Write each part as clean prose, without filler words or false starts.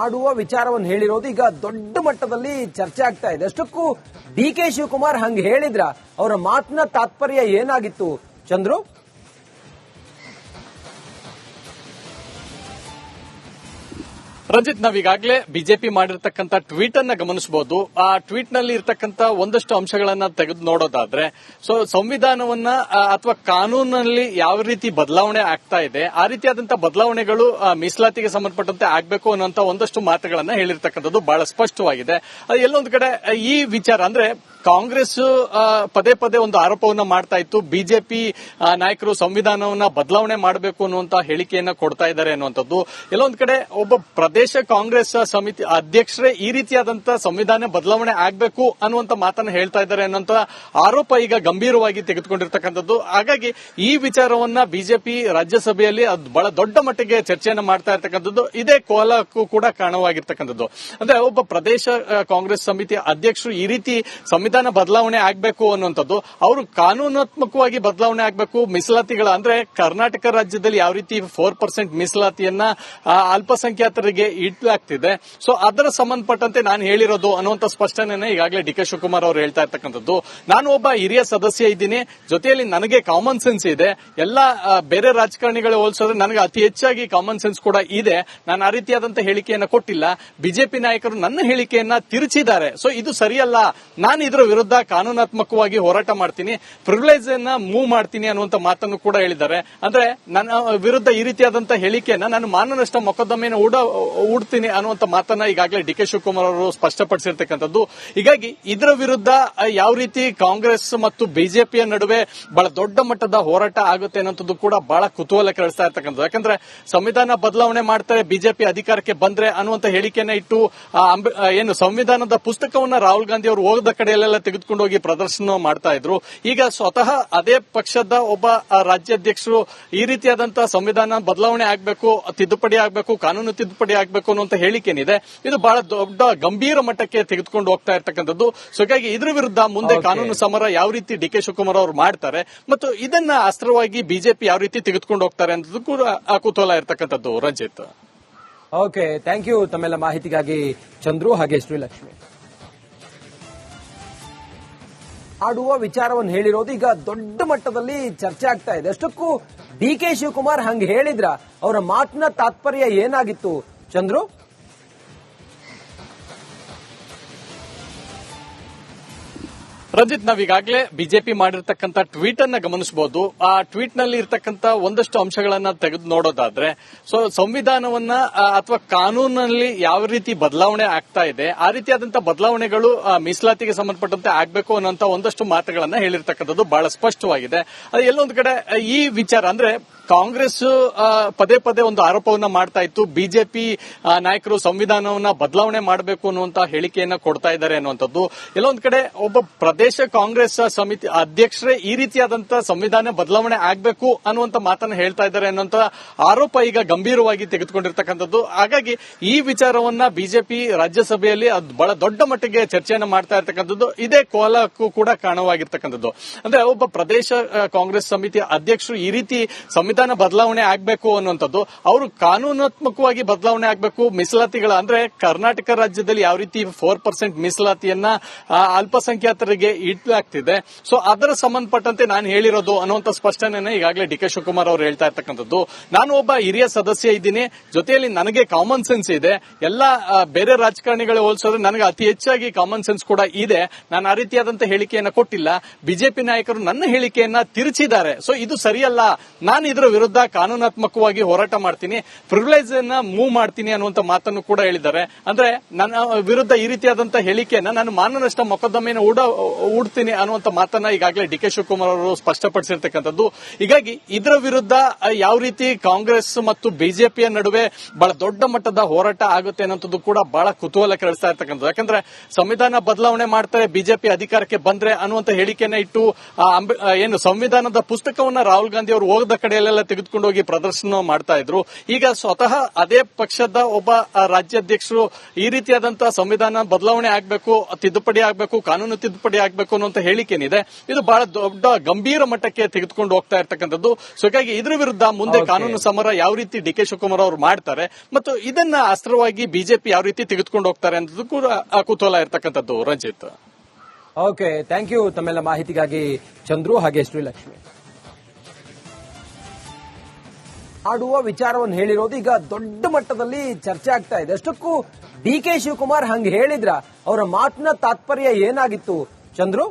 ಆಡುವ ವಿಚಾರವನ್ನು ಹೇಳಿರೋದು ಈಗ ದೊಡ್ಡ ಮಟ್ಟದಲ್ಲಿ ಚರ್ಚೆ ಆಗ್ತಾ ಇದೆ. ಅಷ್ಟಕ್ಕೂ ಡಿ.ಕೆ. ಶಿವಕುಮಾರ್ ಹಂಗ ಹೇಳಿದ್ರ ಅವರ ಮಾತಿನ ತಾತ್ಪರ್ಯ ಏನಾಗಿತ್ತು ಚಂದ್ರು? ರಂಜಿತ್, ನಾವೀಗಾಗಲೇ ಬಿಜೆಪಿ ಮಾಡಿರ್ತಕ್ಕಂಥ ಟ್ವೀಟ್ ಅನ್ನ ಗಮನಿಸಬಹುದು. ಆ ಟ್ವೀಟ್ ನಲ್ಲಿ ಇರ್ತಕ್ಕಂಥ ಒಂದಷ್ಟು ಅಂಶಗಳನ್ನ ತೆಗೆದು ನೋಡೋದಾದ್ರೆ, ಸಂವಿಧಾನವನ್ನ ಅಥವಾ ಕಾನೂನಲ್ಲಿ ಯಾವ ರೀತಿ ಬದಲಾವಣೆ ಆಗ್ತಾ ಇದೆ, ಆ ರೀತಿಯಾದಂತಹ ಬದಲಾವಣೆಗಳು ಮೀಸಲಾತಿಗೆ ಸಂಬಂಧಪಟ್ಟಂತೆ ಆಗ್ಬೇಕು ಅನ್ನುವಂತ ಒಂದಷ್ಟು ಮಾತುಗಳನ್ನ ಹೇಳಿರ್ತಕ್ಕಂಥದ್ದು ಬಹಳ ಸ್ಪಷ್ಟವಾಗಿದೆ. ಎಲ್ಲೊಂದು ಕಡೆ ಈ ವಿಚಾರ ಅಂದ್ರೆ ಕಾಂಗ್ರೆಸ್ ಪದೇ ಪದೇ ಒಂದು ಆರೋಪವನ್ನ ಮಾಡ್ತಾ ಇತ್ತು, ಬಿಜೆಪಿ ನಾಯಕರು ಸಂವಿಧಾನವನ್ನ ಬದಲಾವಣೆ ಮಾಡಬೇಕು ಅನ್ನುವಂತ ಹೇಳಿಕೆಯನ್ನ ಕೊಡ್ತಾ ಇದ್ದಾರೆ ಅನ್ನುವಂಥದ್ದು. ಎಲ್ಲೊಂದು ಕಡೆ ಒಬ್ಬ ಪ್ರದೇಶ ಕಾಂಗ್ರೆಸ್ ಸಮಿತಿ ಅಧ್ಯಕ್ಷರೇ ಈ ರೀತಿಯಾದಂತಹ ಸಂವಿಧಾನ ಬದಲಾವಣೆ ಆಗಬೇಕು ಅನ್ನುವಂತ ಮಾತನ್ನ ಹೇಳ್ತಾ ಇದ್ದಾರೆ ಅನ್ನುವಂತ ಆರೋಪ ಈಗ ಗಂಭೀರವಾಗಿ ತೆಗೆದುಕೊಂಡಿರ್ತಕ್ಕಂಥದ್ದು. ಹಾಗಾಗಿ ಈ ವಿಚಾರವನ್ನ ಬಿಜೆಪಿ ರಾಜ್ಯಸಭೆಯಲ್ಲಿ ಬಹಳ ದೊಡ್ಡ ಮಟ್ಟಿಗೆ ಚರ್ಚೆಯನ್ನ ಮಾಡ್ತಾ ಇರ್ತಕ್ಕಂಥದ್ದು. ಇದೇ ಕೋಲಕ್ಕೂ ಕೂಡ ಕಾರಣವಾಗಿರ್ತಕ್ಕಂಥದ್ದು. ಅಂದ್ರೆ ಒಬ್ಬ ಪ್ರದೇಶ ಕಾಂಗ್ರೆಸ್ ಸಮಿತಿ ಅಧ್ಯಕ್ಷರು ಈ ರೀತಿ ಸಂವಿಧಾನ ಬದಲಾವಣೆ ಆಗಬೇಕು ಅನ್ನುವಂಥದ್ದು, ಅವರು ಕಾನೂನಾತ್ಮಕವಾಗಿ ಬದಲಾವಣೆ ಆಗಬೇಕು, ಮೀಸಲಾತಿಗಳ ಅಂದ್ರೆ ಕರ್ನಾಟಕ ರಾಜ್ಯದಲ್ಲಿ ಯಾವ ರೀತಿ 4% ಮೀಸಲಾತಿಯನ್ನ ಅಲ್ಪಸಂಖ್ಯಾತರಿಗೆ ಇಡಲಾಗ್ತಿದೆ, ಸೊ ಅದರ ಸಂಬಂಧಪಟ್ಟಂತೆ ನಾನು ಹೇಳಿರೋದು ಅನ್ನುವಂಥ ಸ್ಪಷ್ಟನೆ ಈಗಾಗಲೇ ಡಿ.ಕೆ. ಶಿವಕುಮಾರ್ ಅವರು ಹೇಳ್ತಾ ಇರ್ತಕ್ಕಂಥದ್ದು. ನಾನು ಒಬ್ಬ ಹಿರಿಯ ಸದಸ್ಯ ಇದ್ದೀನಿ, ಜೊತೆಯಲ್ಲಿ ನನಗೆ ಕಾಮನ್ ಸೆನ್ಸ್ ಇದೆ. ಎಲ್ಲ ಬೇರೆ ರಾಜಕಾರಣಿಗಳು ಹೋಲಿಸಿದ್ರೆ ನನಗೆ ಅತಿ ಹೆಚ್ಚಾಗಿ ಕಾಮನ್ ಸೆನ್ಸ್ ಕೂಡ ಇದೆ. ನಾನು ಆ ರೀತಿಯಾದಂತಹ ಹೇಳಿಕೆಯನ್ನ ಕೊಟ್ಟಿಲ್ಲ. ಬಿಜೆಪಿ ನಾಯಕರು ನನ್ನ ಹೇಳಿಕೆಯನ್ನ ತಿರುಚಿದ್ದಾರೆ, ಸೊ ಇದು ಸರಿಯಲ್ಲ. ನಾನು ಇದರ ವಿರುದ್ಧ ಕಾನೂನಾತ್ಮಕವಾಗಿ ಹೋರಾಟ ಮಾಡ್ತೀನಿ, ಪ್ರಿವಿಲೇಜ್ ಅನ್ನ ಮೂವ್ ಮಾಡ್ತೀನಿ ಅನ್ನುವಂತ ಮಾತನ್ನು ಕೂಡ ಹೇಳಿದ್ದಾರೆ. ಅಂದ್ರೆ ನನ್ನ ವಿರುದ್ಧ ಈ ರೀತಿಯಾದಂತಹ ಹೇಳಿಕೆಯನ್ನ ನಾನು ಮಾನನಷ್ಟ ಮೊಕದ್ದಮೆಯನ್ನು ಹೂಡ್ತೀನಿ ಅನ್ನುವಂತ ಮಾತನ್ನ ಈಗಾಗಲೇ ಡಿ.ಕೆ. ಶಿವಕುಮಾರ್ ಅವರು ಸ್ಪಷ್ಟಪಡಿಸಿರ್ತಕ್ಕಂಥದ್ದು. ಹೀಗಾಗಿ ಇದರ ವಿರುದ್ಧ ಯಾವ ರೀತಿ ಕಾಂಗ್ರೆಸ್ ಮತ್ತು ಬಿಜೆಪಿಯ ನಡುವೆ ಬಹಳ ದೊಡ್ಡ ಮಟ್ಟದ ಹೋರಾಟ ಆಗುತ್ತೆ ಅನ್ನೋದು ಕೂಡ ಬಹಳ ಕುತೂಹಲ ಕೆರಳಿಸ್ತಾ ಇರ್ತಕ್ಕಂಥದ್ದು. ಯಾಕಂದ್ರೆ ಸಂವಿಧಾನ ಬದಲಾವಣೆ ಮಾಡ್ತಾರೆ ಬಿಜೆಪಿ ಅಧಿಕಾರಕ್ಕೆ ಬಂದ್ರೆ ಅನ್ನುವಂತ ಹೇಳಿಕೆಯನ್ನ ಇಟ್ಟು ಏನು ಸಂವಿಧಾನದ ಪುಸ್ತಕವನ್ನ ರಾಹುಲ್ ಗಾಂಧಿ ಅವರು ಹೋಗದ ಕಡೆಯಲ್ಲೆಲ್ಲ ತೆಗೆದುಕೊಂಡು ಹೋಗಿ ಪ್ರದರ್ಶನ ಮಾಡ್ತಾ ಇದ್ರು. ಈಗ ಸ್ವತಃ ಅದೇ ಪಕ್ಷದ ಒಬ್ಬ ರಾಜ್ಯಾಧ್ಯಕ್ಷರು ಈ ರೀತಿಯಾದಂತಹ ಸಂವಿಧಾನ ಬದಲಾವಣೆ ಆಗಬೇಕು, ತಿದ್ದುಪಡಿ ಆಗಬೇಕು, ಕಾನೂನು ತಿದ್ದುಪಡಿ ಆಗಬೇಕು ಅನ್ನುವಂತ ಹೇಳಿಕೆನಿದೆ, ಇದು ಬಹಳ ದೊಡ್ಡ ಗಂಭೀರ ಮಟ್ಟಕ್ಕೆ ತೆಗೆದುಕೊಂಡು ಹೋಗ್ತಾ ಇರ್ತಕ್ಕಂಥದ್ದು. ಸೊ ಹೀಗಾಗಿ ಇದ್ರ ವಿರುದ್ಧ ಮುಂದೆ ಕಾನೂನು ಸಮರ ಯಾವ ರೀತಿ ಡಿ.ಕೆ. ಶಿವಕುಮಾರ್ ಅವರು ಮಾಡ್ತಾರೆ ಮತ್ತು ಇದನ್ನ ಅಸ್ತ್ರವಾಗಿ ಬಿಜೆಪಿ ಯಾವ ರೀತಿ ತೆಗೆದುಕೊಂಡು ಹೋಗ್ತಾರೆ ಅನ್ನೋದು ಕೂಡ ಕುತೂಹಲ ಇರ್ತಕ್ಕಂಥದ್ದು. ರಂಜಿತ್, ಓಕೆ, ಥ್ಯಾಂಕ್ ಯು ತಮ್ಮೆಲ್ಲ ಮಾಹಿತಿಗಾಗಿ ಚಂದ್ರು ಹಾಗೆ ಶ್ರೀಲಕ್ಷ್ಮಿ. ಆಡುವ ವಿಚಾರವನ್ನು ಹೇಳಿರೋದು ಈಗ ದೊಡ್ಡ ಮಟ್ಟದಲ್ಲಿ ಚರ್ಚೆ ಆಗ್ತಾ ಇದೆ. ಅಷ್ಟಕ್ಕೂ ಡಿ.ಕೆ. ಶಿವಕುಮಾರ್ ಹಂಗ ಹೇಳಿದ್ರ ಅವರ ಮಾತಿನ ತಾತ್ಪರ್ಯ ಏನಾಗಿತ್ತು ಚಂದ್ರು? ರಂಜಿತ್, ನಾವೀಗಾಗಲೇ ಬಿಜೆಪಿ ಮಾಡಿರ್ತಕ್ಕಂಥ ಟ್ವೀಟ್ ಅನ್ನ ಗಮನಿಸಬಹುದು. ಆ ಟ್ವೀಟ್ ನಲ್ಲಿ ಇರ್ತಕ್ಕಂಥ ಒಂದಷ್ಟು ಅಂಶಗಳನ್ನ ತೆಗೆದು ನೋಡೋದಾದ್ರೆ, ಸಂವಿಧಾನವನ್ನ ಅಥವಾ ಕಾನೂನಲ್ಲಿ ಯಾವ ರೀತಿ ಬದಲಾವಣೆ ಆಗ್ತಾ ಇದೆ, ಆ ರೀತಿಯಾದಂತಹ ಬದಲಾವಣೆಗಳು ಮೀಸಲಾತಿಗೆ ಸಂಬಂಧಪಟ್ಟಂತೆ ಆಗಬೇಕು ಅನ್ನೋಂತ ಒಂದಷ್ಟು ಮಾತುಗಳನ್ನ ಹೇಳಿರ್ತಕ್ಕಂಥದ್ದು ಬಹಳ ಸ್ಪಷ್ಟವಾಗಿದೆ. ಎಲ್ಲೊಂದು ಕಡೆ ಈ ವಿಚಾರ ಅಂದ್ರೆ ಕಾಂಗ್ರೆಸ್ ಪದೇ ಪದೇ ಒಂದು ಆರೋಪವನ್ನ ಮಾಡ್ತಾ ಇತ್ತು, ಬಿಜೆಪಿ ನಾಯಕರು ಸಂವಿಧಾನವನ್ನ ಬದಲಾವಣೆ ಮಾಡಬೇಕು ಅನ್ನುವಂತ ಹೇಳಿಕೆಯನ್ನ ಕೊಡ್ತಾ ಇದ್ದಾರೆ ಅನ್ನುವಂಥದ್ದು. ಎಲ್ಲೊಂದು ಕಡೆ ಒಬ್ಬ ಪ್ರದೇಶ ಕಾಂಗ್ರೆಸ್ ಸಮಿತಿ ಅಧ್ಯಕ್ಷರೇ ಈ ರೀತಿಯಾದಂತಹ ಸಂವಿಧಾನ ಬದಲಾವಣೆ ಆಗಬೇಕು ಅನ್ನುವಂತ ಮಾತನ್ನ ಹೇಳ್ತಾ ಇದ್ದಾರೆ ಅನ್ನುವಂತ ಆರೋಪ ಈಗ ಗಂಭೀರವಾಗಿ ತೆಗೆದುಕೊಂಡಿರ್ತಕ್ಕಂಥದ್ದು. ಹಾಗಾಗಿ ಈ ವಿಚಾರವನ್ನ ಬಿಜೆಪಿ ರಾಜ್ಯಸಭೆಯಲ್ಲಿ ಬಹಳ ದೊಡ್ಡ ಮಟ್ಟಿಗೆ ಚರ್ಚೆಯನ್ನ ಮಾಡ್ತಾ ಇರ್ತಕ್ಕಂಥದ್ದು. ಇದೇ ಕೋಲಕ್ಕೂ ಕೂಡ ಕಾರಣವಾಗಿರ್ತಕ್ಕಂಥದ್ದು. ಅಂದ್ರೆ ಒಬ್ಬ ಪ್ರದೇಶ ಕಾಂಗ್ರೆಸ್ ಸಮಿತಿ ಅಧ್ಯಕ್ಷರು ಈ ರೀತಿ ಸಂವಿಧಾನ ಬದಲಾವಣೆ ಆಗಬೇಕು ಅನ್ನುವಂಥದ್ದು, ಅವರು ಕಾನೂನಾತ್ಮಕವಾಗಿ ಬದಲಾವಣೆ ಆಗಬೇಕು, ಮೀಸಲಾತಿಗಳ ಅಂದ್ರೆ ಕರ್ನಾಟಕ ರಾಜ್ಯದಲ್ಲಿ ಯಾವ ರೀತಿ 4% ಮೀಸಲಾತಿಯನ್ನ ಅಲ್ಪಸಂಖ್ಯಾತರಿಗೆ ಇಡಲಾಗ್ತಿದೆ, ಸೊ ಅದರ ಸಂಬಂಧಪಟ್ಟಂತೆ ನಾನು ಹೇಳಿರೋದು ಅನ್ನುವಂತ ಸ್ಪಷ್ಟನೆ ಈಗಾಗಲೇ ಡಿ.ಕೆ. ಶಿವಕುಮಾರ್ ಅವರು ಹೇಳ್ತಾ ಇರ್ತಕ್ಕಂಥದ್ದು. ನಾನು ಒಬ್ಬ ಹಿರಿಯ ಸದಸ್ಯ ಇದ್ದೀನಿ, ಜೊತೆಯಲ್ಲಿ ನನಗೆ ಕಾಮನ್ ಸೆನ್ಸ್ ಇದೆ. ಎಲ್ಲ ಬೇರೆ ರಾಜಕಾರಣಿಗಳು ಹೋಲಿಸಿದ್ರೆ ನನಗೆ ಅತಿ ಹೆಚ್ಚಾಗಿ ಕಾಮನ್ ಸೆನ್ಸ್ ಕೂಡ ಇದೆ. ನಾನು ಆ ರೀತಿಯಾದಂತಹ ಹೇಳಿಕೆಯನ್ನ ಕೊಟ್ಟಿಲ್ಲ. ಬಿಜೆಪಿ ನಾಯಕರು ನನ್ನ ಹೇಳಿಕೆಯನ್ನ ತಿರುಚಿದ್ದಾರೆ, ಸೊ ಇದು ಸರಿಯಲ್ಲ. ನಾನು ಇದರ ವಿರುದ್ಧ ಕಾನೂನಾತ್ಮಕವಾಗಿ ಹೋರಾಟ ಮಾಡ್ತೀನಿ, ಪ್ರಿವಿಲೇಜ್ ಅನ್ನ ಮೂವ್ ಮಾಡ್ತೀನಿ ಅನ್ನುವಂತ ಮಾತನ್ನು ಕೂಡ ಹೇಳಿದ್ದಾರೆ. ಅಂದ್ರೆ ನನ್ನ ವಿರುದ್ಧ ಈ ರೀತಿಯಾದಂತಹ ಹೇಳಿಕೆಯನ್ನ ನಾನು ಮಾನನಷ್ಟ ಮೊಕದ್ದಮೆಯನ್ನು ಹೂಡ್ತೀನಿ ಅನ್ನುವಂತ ಮಾತನ್ನ ಈಗಾಗಲೇ ಡಿ.ಕೆ. ಶಿವಕುಮಾರ್ ಅವರು ಸ್ಪಷ್ಟಪಡಿಸಿರ್ತಕ್ಕಂಥದ್ದು. ಹೀಗಾಗಿ ಇದರ ವಿರುದ್ಧ ಯಾವ ರೀತಿ ಕಾಂಗ್ರೆಸ್ ಮತ್ತು ಬಿಜೆಪಿಯ ನಡುವೆ ಬಹಳ ದೊಡ್ಡ ಮಟ್ಟದ ಹೋರಾಟ ಆಗುತ್ತೆ ಅನ್ನೋದು ಕೂಡ ಬಹಳ ಕುತೂಹಲ ಕೆರಳಿಸ್ತಾ ಇರ್ತಕ್ಕಂಥದ್ದು. ಯಾಕಂದ್ರೆ ಸಂವಿಧಾನ ಬದಲಾವಣೆ ಮಾಡ್ತಾರೆ ಬಿಜೆಪಿ ಅಧಿಕಾರಕ್ಕೆ ಬಂದ್ರೆ ಅನ್ನುವಂತ ಹೇಳಿಕೆಯನ್ನ ಇಟ್ಟು ಏನು ಸಂವಿಧಾನದ ಪುಸ್ತಕವನ್ನ ರಾಹುಲ್ ಗಾಂಧಿ ಅವರು ಹೋಗದ ಕಡೆಯಲ್ಲೆಲ್ಲ ಕಡೆಯಲ್ಲೆಲ್ಲ ತೆಗೆದುಕೊಂಡು ಹೋಗಿ ಪ್ರದರ್ಶನ ಮಾಡ್ತಾ ಇದ್ರು. ಈಗ ಸ್ವತಃ ಅದೇ ಪಕ್ಷದ ಒಬ್ಬ ರಾಜ್ಯಾಧ್ಯಕ್ಷರು ಈ ರೀತಿಯಾದಂತಹ ಸಂವಿಧಾನ ಬದಲಾವಣೆ ಆಗಬೇಕು, ತಿದ್ದುಪಡಿ ಆಗಬೇಕು, ಕಾನೂನು ತಿದ್ದುಪಡಿ ಆಗಬೇಕು ಅನ್ನುವಂತ ಹೇಳಿಕೆನಿದೆ. ಇದು ಬಹಳ ದೊಡ್ಡ ಗಂಭೀರ ಮಟ್ಟಕ್ಕೆ ತೆಗೆದುಕೊಂಡು ಹೋಗ್ತಾ ಇರ್ತಕ್ಕಂಥದ್ದು. ಸೊ ಹೀಗಾಗಿ ಇದ್ರ ವಿರುದ್ಧ ಮುಂದೆ ಕಾನೂನು ಸಮರ ಯಾವ ರೀತಿ ಡಿ ಕೆ ಶಿವಕುಮಾರ್ ಅವರು ಮಾಡ್ತಾರೆ ಮತ್ತು ಇದನ್ನ ಅಸ್ತ್ರವಾಗಿ ಬಿಜೆಪಿ ಯಾವ ರೀತಿ ತೆಗೆದುಕೊಂಡು ಹೋಗ್ತಾರೆ ಅನ್ನೋದು ಕೂಡ ಕುತೂಹಲ ಇರ್ತಕ್ಕಂಥದ್ದು. ರಂಜಿತ್, ಓಕೆ, ಥ್ಯಾಂಕ್ ಯು ತಮ್ಮೆಲ್ಲ ಮಾಹಿತಿಗಾಗಿ ಚಂದ್ರು ಹಾಗೆ ಶ್ರೀಲಕ್ಷ್ಮಿ. ಆಡುವ ವಿಚಾರವನ್ನು ಹೇಳಿರೋದು ಈಗ ದೊಡ್ಡ ಮಟ್ಟದಲ್ಲಿ ಚರ್ಚೆ ಆಗ್ತಾ ಇದೆ. ಅಷ್ಟಕ್ಕೂ ಡಿ ಕೆ ಶಿವಕುಮಾರ್ ಹಂಗೆ ಹೇಳಿದ್ರ ಅವರ ಮಾತಿನ ತಾತ್ಪರ್ಯ ಏನಾಗಿತ್ತು ಚಂದ್ರು?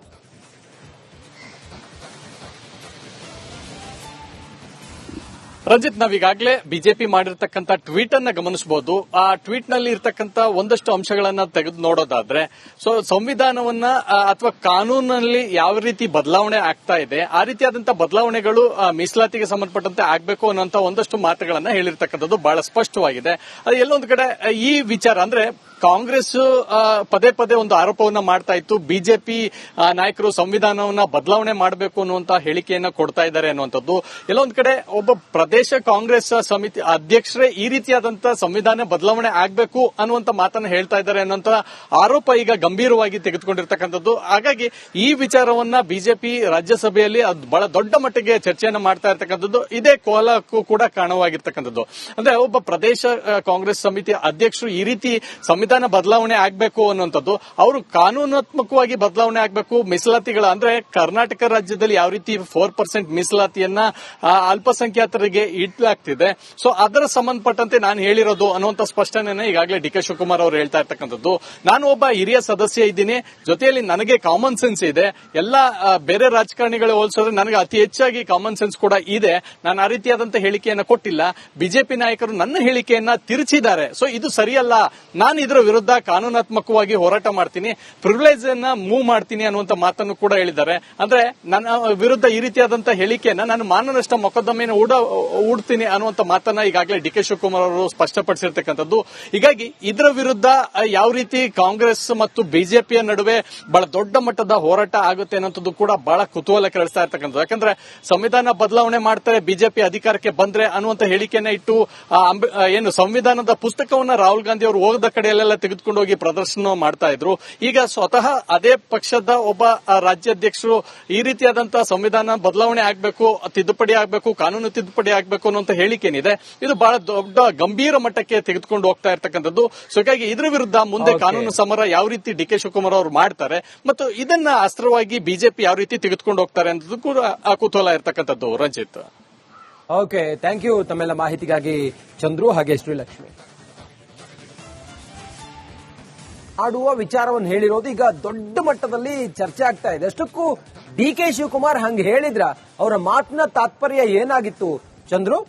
ರಂಜಿತ್, ನಾವೀಗಾಗಲೇ ಬಿಜೆಪಿ ಮಾಡಿರ್ತಕ್ಕಂಥ ಟ್ವೀಟ್ ಅನ್ನ ಗಮನಿಸಬಹುದು. ಆ ಟ್ವೀಟ್ ನಲ್ಲಿ ಇರ್ತಕ್ಕಂಥ ಒಂದಷ್ಟು ಅಂಶಗಳನ್ನ ತೆಗೆದು ನೋಡೋದಾದ್ರೆ, ಸೊ ಸಂವಿಧಾನವನ್ನ ಅಥವಾ ಕಾನೂನಲ್ಲಿ ಯಾವ ರೀತಿ ಬದಲಾವಣೆ ಆಗ್ತಾ ಇದೆ, ಆ ರೀತಿಯಾದಂತಹ ಬದಲಾವಣೆಗಳು ಮೀಸಲಾತಿಗೆ ಸಂಬಂಧಪಟ್ಟಂತೆ ಆಗ್ಬೇಕು ಅನ್ನೋಂತ ಒಂದಷ್ಟು ಮಾತುಗಳನ್ನ ಹೇಳಿರ್ತಕ್ಕಂಥದ್ದು ಬಹಳ ಸ್ಪಷ್ಟವಾಗಿದೆ. ಅದು ಎಲ್ಲೊಂದು ಕಡೆ ಈ ವಿಚಾರ ಅಂದ್ರೆ ಕಾಂಗ್ರೆಸ್ ಪದೇ ಪದೇ ಒಂದು ಆರೋಪವನ್ನ ಮಾಡ್ತಾ ಇತ್ತು, ಬಿಜೆಪಿ ನಾಯಕರು ಸಂವಿಧಾನವನ್ನ ಬದಲಾವಣೆ ಮಾಡಬೇಕು ಅನ್ನುವಂತ ಹೇಳಿಕೆಯನ್ನ ಕೊಡ್ತಾ ಇದ್ದಾರೆ ಅನ್ನುವಂಥದ್ದು. ಎಲ್ಲೊಂದು ಕಡೆ ಒಬ್ಬ ಪ್ರದೇಶ ಕಾಂಗ್ರೆಸ್ ಸಮಿತಿ ಅಧ್ಯಕ್ಷರೇ ಈ ರೀತಿಯಾದಂತಹ ಸಂವಿಧಾನ ಬದಲಾವಣೆ ಆಗಬೇಕು ಅನ್ನುವಂತ ಮಾತನ್ನ ಹೇಳ್ತಾ ಇದ್ದಾರೆ ಅನ್ನುವಂತ ಆರೋಪ ಈಗ ಗಂಭೀರವಾಗಿ ತೆಗೆದುಕೊಂಡಿರ್ತಕ್ಕಂಥದ್ದು. ಹಾಗಾಗಿ ಈ ವಿಚಾರವನ್ನ ಬಿಜೆಪಿ ರಾಜ್ಯಸಭೆಯಲ್ಲಿ ಬಹಳ ದೊಡ್ಡ ಮಟ್ಟಿಗೆ ಚರ್ಚೆಯನ್ನ ಮಾಡ್ತಾ ಇರ್ತಕ್ಕಂಥದ್ದು. ಇದೇ ಕೋಲಕ್ಕೂ ಕೂಡ ಕಾರಣವಾಗಿರ್ತಕ್ಕಂಥದ್ದು. ಅಂದ್ರೆ ಒಬ್ಬ ಪ್ರದೇಶ ಕಾಂಗ್ರೆಸ್ ಸಮಿತಿ ಅಧ್ಯಕ್ಷರು ಈ ರೀತಿ ಸಂವಿಧಾನ ಬದಲಾವಣೆ ಆಗಬೇಕು ಅನ್ನುವಂಥದ್ದು, ಅವರು ಕಾನೂನಾತ್ಮಕವಾಗಿ ಬದಲಾವಣೆ ಆಗಬೇಕು, ಮೀಸಲಾತಿಗಳ ಅಂದ್ರೆ ಕರ್ನಾಟಕ ರಾಜ್ಯದಲ್ಲಿ ಯಾವ ರೀತಿ 4% ಮೀಸಲಾತಿಯನ್ನ ಅಲ್ಪಸಂಖ್ಯಾತರಿಗೆ ಇಡ್ಲಾಗ್ತಿದೆ, ಸೊ ಅದರ ಸಂಬಂಧಪಟ್ಟಂತೆ ನಾನು ಹೇಳಿರೋದು ಅನ್ನುವಂಥ ಸ್ಪಷ್ಟನೆಯನ್ನ ಈಗಾಗಲೇ ಡಿ ಕೆ ಶಿವಕುಮಾರ್ ಅವರು ಹೇಳ್ತಾ ಇರ್ತಕ್ಕಂಥದ್ದು. ನಾನು ಒಬ್ಬ ಹಿರಿಯ ಸದಸ್ಯ ಇದ್ದೀನಿ, ಜೊತೆಯಲ್ಲಿ ನನಗೆ ಕಾಮನ್ ಸೆನ್ಸ್ ಇದೆ. ಎಲ್ಲ ಬೇರೆ ರಾಜಕಾರಣಿಗಳು ಹೋಲಿಸಿದ್ರೆ ನನಗೆ ಅತಿ ಹೆಚ್ಚಾಗಿ ಕಾಮನ್ ಸೆನ್ಸ್ ಕೂಡ ಇದೆ. ನಾನು ಆ ರೀತಿಯಾದಂತಹ ಹೇಳಿಕೆಯನ್ನ ಕೊಟ್ಟಿಲ್ಲ. ಬಿಜೆಪಿ ನಾಯಕರು ನನ್ನ ಹೇಳಿಕೆಯನ್ನ ತಿರುಚಿದ್ದಾರೆ. ಸೊ ಇದು ಸರಿಯಲ್ಲ, ನಾನು ಇದರ ವಿರುದ್ಧ ಕಾನೂನಾತ್ಮಕವಾಗಿ ಹೋರಾಟ ಮಾಡ್ತೀನಿ, ಪ್ರಿವಿಲೇಜ್ ಅನ್ನ ಮೂವ್ ಮಾಡ್ತೀನಿ ಅನ್ನುವಂತ ಮಾತನ್ನು ಕೂಡ ಹೇಳಿದ್ದಾರೆ. ಅಂದ್ರೆ ನನ್ನ ವಿರುದ್ಧ ಈ ರೀತಿಯಾದಂತಹ ಹೇಳಿಕೆಯನ್ನ ನಾನು ಮಾನನಷ್ಟ ಮೊಕದ್ದಮೆಯನ್ನು ಹೂಡ್ತೀನಿ ಅನ್ನುವಂತ ಮಾತನ್ನ ಈಗಾಗಲೇ ಡಿ ಕೆ ಶಿವಕುಮಾರ್ ಅವರು ಸ್ಪಷ್ಟಪಡಿಸಿರ್ತಕ್ಕಂಥದ್ದು. ಹೀಗಾಗಿ ಇದರ ವಿರುದ್ಧ ಯಾವ ರೀತಿ ಕಾಂಗ್ರೆಸ್ ಮತ್ತು ಬಿಜೆಪಿಯ ನಡುವೆ ಬಹಳ ದೊಡ್ಡ ಮಟ್ಟದ ಹೋರಾಟ ಆಗುತ್ತೆ ಅನ್ನೋದು ಕೂಡ ಬಹಳ ಕುತೂಹಲ ಕೆರಳಿಸ್ತಾ ಇರ್ತಕ್ಕಂಥದ್ದು. ಯಾಕಂದ್ರೆ ಸಂವಿಧಾನ ಬದಲಾವಣೆ ಮಾಡ್ತಾರೆ ಬಿಜೆಪಿ ಅಧಿಕಾರಕ್ಕೆ ಬಂದ್ರೆ ಅನ್ನುವಂತ ಹೇಳಿಕೆಯನ್ನ ಇಟ್ಟು ಏನು ಸಂವಿಧಾನದ ಪುಸ್ತಕವನ್ನ ರಾಹುಲ್ ಗಾಂಧಿ ಅವರು ಹೋಗದ ಕಡೆಯಲ್ಲೆಲ್ಲ ತೆಗೆದುಕೊಂಡು ಹೋಗಿ ಪ್ರದರ್ಶನ ಮಾಡ್ತಾ ಇದ್ರು. ಈಗ ಸ್ವತಃ ಅದೇ ಪಕ್ಷದ ಒಬ್ಬ ರಾಜ್ಯಾಧ್ಯಕ್ಷರು ಈ ರೀತಿಯಾದಂತಹ ಸಂವಿಧಾನ ಬದಲಾವಣೆ ಆಗಬೇಕು, ತಿದ್ದುಪಡಿ ಆಗಬೇಕು, ಕಾನೂನು ತಿದ್ದುಪಡಿ ಆಗಬೇಕು ಅನ್ನುವಂತ ಹೇಳಿಕೆನಿದೆ. ಇದು ಬಹಳ ದೊಡ್ಡ ಗಂಭೀರ ಮಟ್ಟಕ್ಕೆ ತೆಗೆದುಕೊಂಡು ಹೋಗ್ತಾ ಇರ್ತಕ್ಕಂಥದ್ದು. ಸೊ ಹೀಗಾಗಿ ಇದ್ರ ವಿರುದ್ಧ ಮುಂದೆ ಕಾನೂನು ಸಮರ ಯಾವ ರೀತಿ ಡಿ ಕೆ ಶಿವಕುಮಾರ್ ಅವರು ಮಾಡ್ತಾರೆ ಮತ್ತು ಇದನ್ನ ಅಸ್ತ್ರವಾಗಿ ಬಿಜೆಪಿ ಯಾವ ರೀತಿ ತೆಗೆದುಕೊಂಡು ಹೋಗ್ತಾರೆ ಅನ್ನೋದು ಕೂಡ ಕುತೂಹಲ ಇರ್ತಕ್ಕಂಥದ್ದು. ರಂಜಿತ್, ಓಕೆ, ಥ್ಯಾಂಕ್ ಯು ತಮ್ಮೆಲ್ಲ ಮಾಹಿತಿಗಾಗಿ ಚಂದ್ರು ಹಾಗೆ ಶ್ರೀಲಕ್ಷ್ಮಿ. ಆಡುವ ವಿಚಾರವನ್ನು ಹೇಳಿರೋದು ಈಗ ದೊಡ್ಡ ಮಟ್ಟದಲ್ಲಿ ಚರ್ಚೆ ಆಗ್ತಾ ಇದೆ. ಅಷ್ಟಕ್ಕೂ ಡಿ ಕೆ ಶಿವಕುಮಾರ್ ಹಂಗೆ ಹೇಳಿದ್ರ ಅವರ ಮಾತಿನ ತಾತ್ಪರ್ಯ ಏನಾಗಿತ್ತು ಚಂದ್ರು?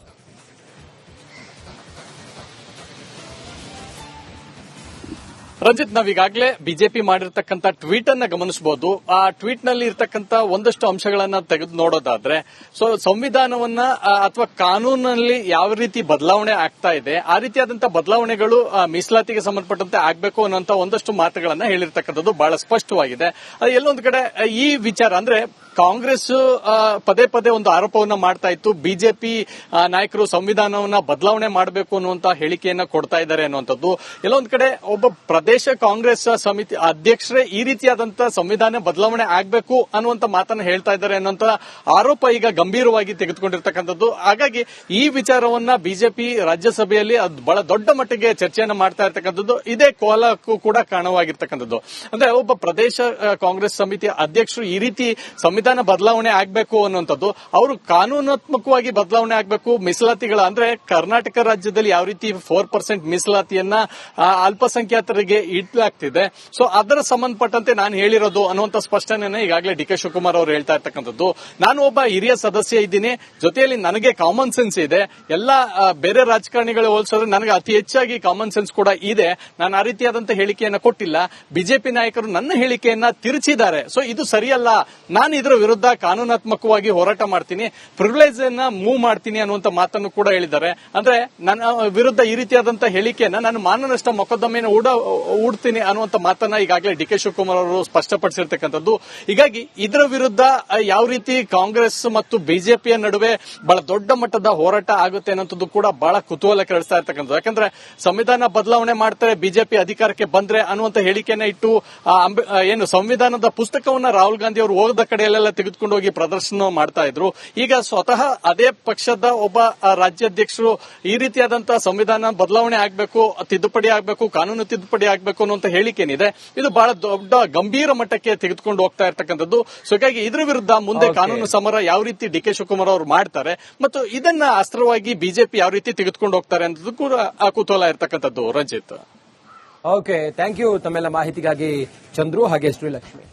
ರಂಜಿತ್, ನಾವೀಗಾಗಲೇ ಬಿಜೆಪಿ ಮಾಡಿರ್ತಕ್ಕಂಥ ಟ್ವೀಟ್ ಅನ್ನ ಗಮನಿಸಬಹುದು. ಆ ಟ್ವೀಟ್ ನಲ್ಲಿ ಇರ್ತಕ್ಕಂಥ ಒಂದಷ್ಟು ಅಂಶಗಳನ್ನ ತೆಗೆದು ನೋಡೋದಾದ್ರೆ, ಸೊ ಸಂವಿಧಾನವನ್ನ ಅಥವಾ ಕಾನೂನಲ್ಲಿ ಯಾವ ರೀತಿ ಬದಲಾವಣೆ ಆಗ್ತಾ ಇದೆ, ಆ ರೀತಿಯಾದಂತಹ ಬದಲಾವಣೆಗಳು ಮೀಸಲಾತಿಗೆ ಸಂಬಂಧಪಟ್ಟಂತೆ ಆಗಬೇಕು ಅನ್ನೋಂತ ಒಂದಷ್ಟು ಮಾತುಗಳನ್ನ ಹೇಳಿರ್ತಕ್ಕಂಥದ್ದು ಬಹಳ ಸ್ಪಷ್ಟವಾಗಿದೆ. ಅದು ಎಲ್ಲೊಂದು ಕಡೆ ಈ ವಿಚಾರ ಅಂದ್ರೆ ಕಾಂಗ್ರೆಸ್ ಪದೇ ಪದೇ ಒಂದು ಆರೋಪವನ್ನ ಮಾಡ್ತಾ ಇತ್ತು, ಬಿಜೆಪಿ ನಾಯಕರು ಸಂವಿಧಾನವನ್ನ ಬದಲಾವಣೆ ಮಾಡಬೇಕು ಅನ್ನುವಂತ ಹೇಳಿಕೆಯನ್ನ ಕೊಡ್ತಾ ಇದ್ದಾರೆ ಅನ್ನುವಂಥದ್ದು. ಎಲ್ಲೊಂದು ಕಡೆ ಒಬ್ಬ ಪ್ರದೇಶ ಕಾಂಗ್ರೆಸ್ ಸಮಿತಿ ಅಧ್ಯಕ್ಷರೇ ಈ ರೀತಿಯಾದಂತಹ ಸಂವಿಧಾನ ಬದಲಾವಣೆ ಆಗಬೇಕು ಅನ್ನುವಂತ ಮಾತನ್ನ ಹೇಳ್ತಾ ಇದ್ದಾರೆ ಅನ್ನುವಂತ ಆರೋಪ ಈಗ ಗಂಭೀರವಾಗಿ ತೆಗೆದುಕೊಂಡಿರ್ತಕ್ಕಂಥದ್ದು. ಹಾಗಾಗಿ ಈ ವಿಚಾರವನ್ನ ಬಿಜೆಪಿ ರಾಜ್ಯಸಭೆಯಲ್ಲಿ ಬಹಳ ದೊಡ್ಡ ಮಟ್ಟಿಗೆ ಚರ್ಚೆಯನ್ನ ಮಾಡ್ತಾ ಇರ್ತಕ್ಕಂಥದ್ದು. ಇದೇ ಕೋಲಕ್ಕೂ ಕೂಡ ಕಾರಣವಾಗಿರ್ತಕ್ಕಂಥದ್ದು. ಅಂದ್ರೆ ಒಬ್ಬ ಪ್ರದೇಶ ಕಾಂಗ್ರೆಸ್ ಸಮಿತಿ ಅಧ್ಯಕ್ಷರು ಈ ರೀತಿ ಸಂವಿಧಾನ ಬದಲಾವಣೆ ಆಗಬೇಕು ಅನ್ನುವಂಥದ್ದು, ಅವರು ಕಾನೂನಾತ್ಮಕವಾಗಿ ಬದಲಾವಣೆ ಆಗಬೇಕು, ಮೀಸಲಾತಿಗಳ ಅಂದ್ರೆ ಕರ್ನಾಟಕ ರಾಜ್ಯದಲ್ಲಿ ಯಾವ ರೀತಿ 4% ಮೀಸಲಾತಿಯನ್ನ ಅಲ್ಪಸಂಖ್ಯಾತರಿಗೆ ಇಡ್ಲಾಗ್ತಿದೆ, ಸೊ ಅದರ ಸಂಬಂಧಪಟ್ಟಂತೆ ನಾನು ಹೇಳಿರೋದು ಅನ್ನುವಂತ ಸ್ಪಷ್ಟನೆಯನ್ನ ಈಗಾಗಲೇ ಡಿ ಕೆ ಶಿವಕುಮಾರ್ ಅವರು ಹೇಳ್ತಾ ಇರ್ತಕ್ಕಂಥದ್ದು. ನಾನು ಒಬ್ಬ ಹಿರಿಯ ಸದಸ್ಯ ಇದ್ದೀನಿ, ಜೊತೆಯಲ್ಲಿ ನನಗೆ ಕಾಮನ್ ಸೆನ್ಸ್ ಇದೆ. ಎಲ್ಲ ಬೇರೆ ರಾಜಕಾರಣಿಗಳು ಹೋಲಿಸಿದ್ರೆ ನನಗೆ ಅತಿ ಹೆಚ್ಚಾಗಿ ಕಾಮನ್ ಸೆನ್ಸ್ ಕೂಡ ಇದೆ. ನಾನು ಆ ರೀತಿಯಾದಂತಹ ಹೇಳಿಕೆಯನ್ನ ಕೊಟ್ಟಿಲ್ಲ. ಬಿಜೆಪಿ ನಾಯಕರು ನನ್ನ ಹೇಳಿಕೆಯನ್ನ ತಿರುಚಿದ್ದಾರೆ. ಸೊ ಇದು ಸರಿಯಲ್ಲ, ನಾನು ಇದರ ವಿರುದ್ಧ ಕಾನೂನಾತ್ಮಕವಾಗಿ ಹೋರಾಟ ಮಾಡ್ತೀನಿ, ಪ್ರಿವಿಲೇಜ್ ಅನ್ನ ಮೂವ್ ಮಾಡ್ತೀನಿ ಅನ್ನುವಂತ ಮಾತನ್ನು ಕೂಡ ಹೇಳಿದ್ದಾರೆ. ಅಂದ್ರೆ ನನ್ನ ವಿರುದ್ಧ ಈ ರೀತಿಯಾದಂತಹ ಹೇಳಿಕೆಯನ್ನ ನಾನು ಮಾನನಷ್ಟ ಮೊಕದ್ದಮೆಯನ್ನು ಹೂಡ್ತೀನಿ ಅನ್ನುವಂತ ಮಾತನ್ನ ಈಗಾಗಲೇ ಡಿ ಕೆ ಶಿವಕುಮಾರ್ ಅವರು ಸ್ಪಷ್ಟಪಡಿಸಿರ್ತಕ್ಕಂಥದ್ದು. ಹೀಗಾಗಿ ಇದರ ವಿರುದ್ಧ ಯಾವ ರೀತಿ ಕಾಂಗ್ರೆಸ್ ಮತ್ತು ಬಿಜೆಪಿಯ ನಡುವೆ ಬಹಳ ದೊಡ್ಡ ಮಟ್ಟದ ಹೋರಾಟ ಆಗುತ್ತೆ ಅನ್ನೋದು ಕೂಡ ಬಹಳ ಕುತೂಹಲ ಕೆರಳಿಸ್ತಾ ಇರ್ತಕ್ಕಂಥದ್ದು. ಯಾಕಂದ್ರೆ ಸಂವಿಧಾನ ಬದಲಾವಣೆ ಮಾಡ್ತಾರೆ, ಬಿಜೆಪಿ ಅಧಿಕಾರಕ್ಕೆ ಬಂದ್ರೆ ಅನ್ನುವಂತ ಹೇಳಿಕೆಯನ್ನ ಇಟ್ಟು ಏನು ಸಂವಿಧಾನದ ಪುಸ್ತಕವನ್ನ ರಾಹುಲ್ ಗಾಂಧಿ ಅವರು ಹೋಗದ ಕಡೆಯಲ್ಲೆಲ್ಲ ತೆಗೆದುಕೊಂಡು ಹೋಗಿ ಪ್ರದರ್ಶನ ಮಾಡ್ತಾ ಇದ್ರು. ಈಗ ಸ್ವತಃ ಅದೇ ಪಕ್ಷದ ಒಬ್ಬ ರಾಜ್ಯಾಧ್ಯಕ್ಷರು ಈ ರೀತಿಯಾದಂತಹ ಸಂವಿಧಾನ ಬದಲಾವಣೆ ಆಗಬೇಕು, ತಿದ್ದುಪಡಿ ಆಗಬೇಕು, ಕಾನೂನು ತಿದ್ದುಪಡಿ ಆಗಬೇಕು ಅನ್ನುವಂತ ಹೇಳಿಕೆನಿದೆ. ಇದು ಬಹಳ ದೊಡ್ಡ ಗಂಭೀರ ಮಟ್ಟಕ್ಕೆ ತೆಗೆದುಕೊಂಡು ಹೋಗ್ತಾ ಇರ್ತಕ್ಕಂಥದ್ದು. ಸೊ ಹೀಗಾಗಿ ಇದರ ವಿರುದ್ಧ ಮುಂದೆ ಕಾನೂನು ಸಮರ ಯಾವ ರೀತಿ ಡಿ ಕೆ ಶಿವಕುಮಾರ್ ಅವರು ಮಾಡ್ತಾರೆ ಮತ್ತು ಇದನ್ನ ಅಸ್ತ್ರವಾಗಿ ಬಿಜೆಪಿ ಯಾವ ರೀತಿ ತೆಗೆದುಕೊಂಡು ಹೋಗ್ತಾರೆ ಅನ್ನೋದು ಕೂಡ ಕುತೂಹಲ ಇರ್ತಕ್ಕಂಥದ್ದು. ರಂಜಿತ್, ಓಕೆ, ಥ್ಯಾಂಕ್ ಯು ತಮ್ಮೆಲ್ಲ ಮಾಹಿತಿಗಾಗಿ ಚಂದ್ರು ಹಾಗೆ ಶ್ರೀಲಕ್ಷ್ಮಿ.